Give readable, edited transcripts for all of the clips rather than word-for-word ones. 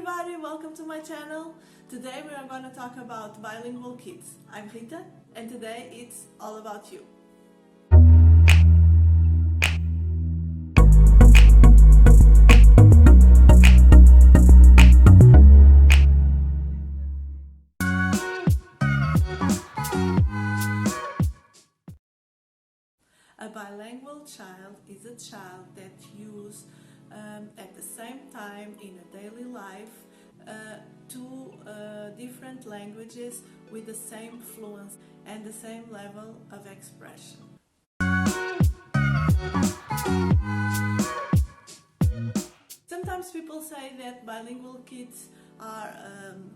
everybody, welcome to my channel. Today we are going to talk about bilingual kids. I'm Rita and today it's all about you. A bilingual child is a child that uses at the same time in a daily life two different languages with the same fluency and the same level of expression. Sometimes people say that bilingual kids are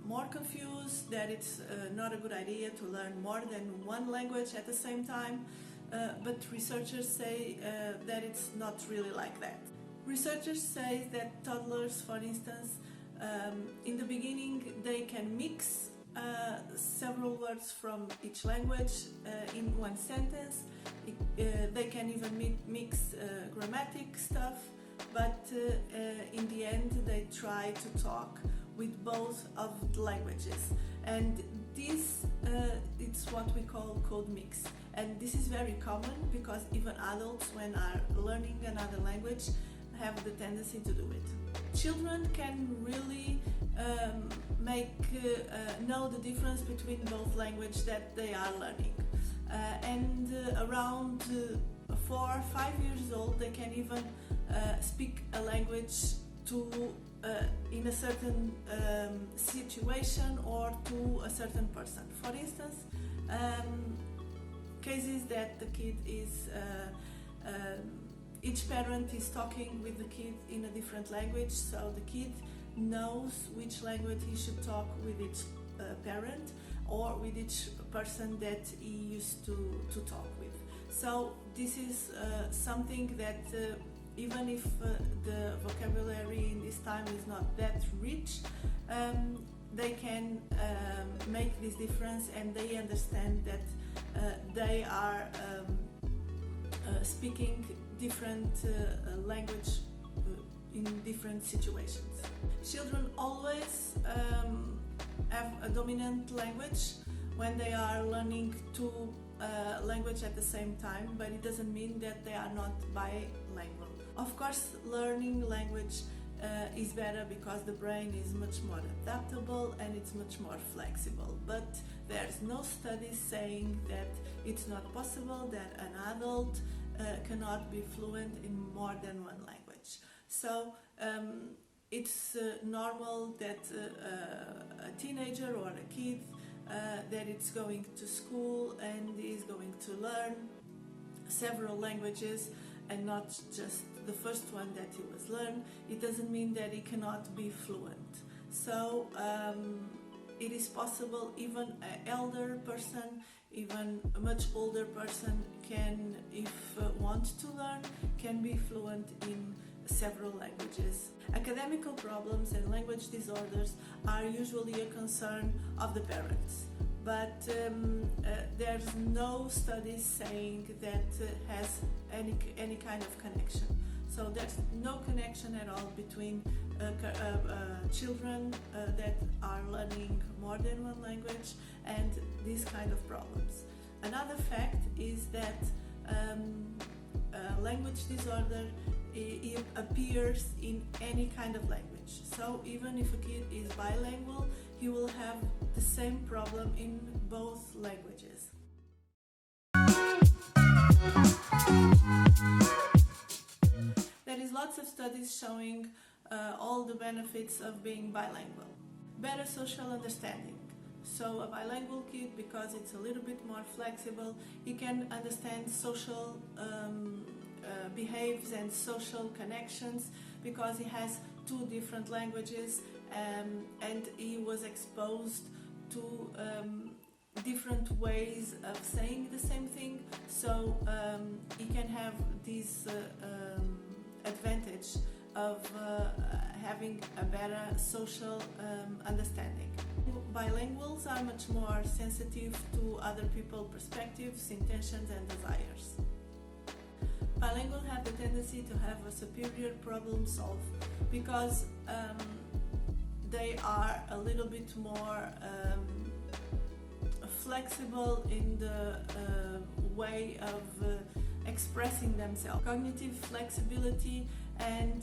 more confused, that it's not a good idea to learn more than one language at the same time. But researchers say that it's not really like that. Researchers say that toddlers, for instance, in the beginning they can mix several words from each language in one sentence. They can even mix grammatic stuff, but in the end they try to talk with both of the languages. And this it's what we call code mix. And this is very common because even adults, when are learning another language, have the tendency to do it. Children can really know the difference between both languages that they are learning. Around 4 or 5 years old, they can even speak a language in a certain situation or to a certain person. For instance, cases that the kid is each parent is talking with the kid in a different language, so the kid knows which language he should talk with each parent or with each person that he used to talk with. So this is something that even if the vocabulary in this time is not that rich, they can make this difference, and they understand that they are speaking different language in different situations. Children always have a dominant language when they are learning two languages at the same time, but it doesn't mean that they are not bilingual. Of course, learning language is better because the brain is much more adaptable and it's much more flexible, but there's no study saying that it's not possible that an adult cannot be fluent in more than one language. So it's normal that a teenager or a kid that it's going to school and is going to learn several languages and not just the first one that he was learned, it doesn't mean that he cannot be fluent. So it is possible even an elder person, even a much older person can, if want to learn, can be fluent in several languages. Academical problems and language disorders are usually a concern of the parents, but there's no studies saying that has any kind of connection. So there's no connection at all between children that are learning more than one language and these kind of problems. Another fact is that language disorder appears in any kind of language. So even if a kid is bilingual, he will have the same problem in both languages. There is lots of studies showing all the benefits of being bilingual. Better social understanding. So a bilingual kid, because it's a little bit more flexible, he can understand social behaviors and social connections because he has two different languages and he was exposed to different ways of saying the same thing, so he can have this advantage of having a better social understanding. Bilinguals are much more sensitive to other people's perspectives, intentions and desires. Bilinguals have the tendency to have a superior problem solve because they are a little bit more flexible in the way of expressing themselves. Cognitive flexibility and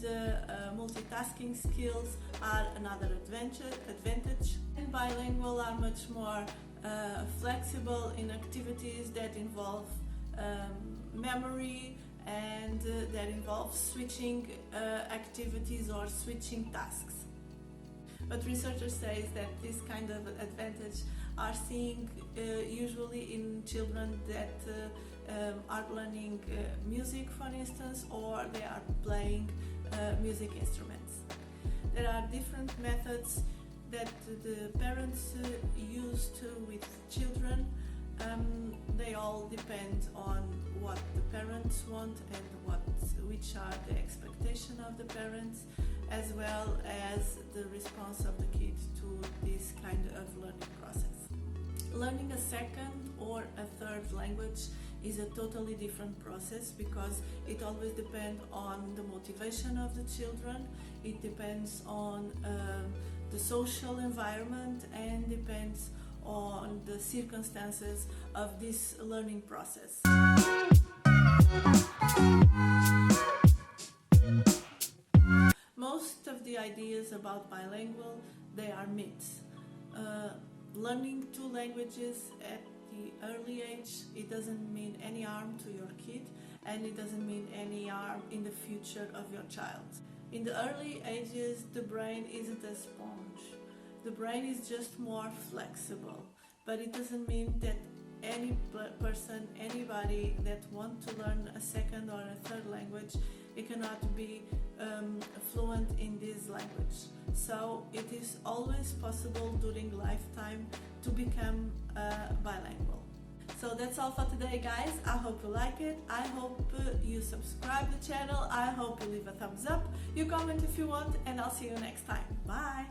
multitasking skills are another advantage. And bilingual are much more flexible in activities that involve memory and that involve switching activities or switching tasks. But researchers say that this kind of advantage are seen usually in children that are learning music, for instance, or they are playing music instruments. There are different methods that the parents use with children. They all depend on what the parents want and which are the expectations of the parents, as well as the response of the kid to this kind of learning process. Learning a second or a third language is a totally different process because it always depends on the motivation of the children, it depends on the social environment, and depends on the circumstances of this learning process. Most of the ideas about bilingual, they are myths. Learning two languages at the early age, it doesn't mean any harm to your kid, and it doesn't mean any harm in the future of your child. In the early ages, the brain isn't a sponge. The brain is just more flexible, but it doesn't mean that any person, anybody that wants to learn a second or a third language, it cannot be fluent in this language. So it is always possible during lifetime to become bilingual. So that's all for today, guys. I hope you like it. I hope you subscribe to the channel. I hope you leave a thumbs up. You comment if you want, and I'll see you next time. Bye!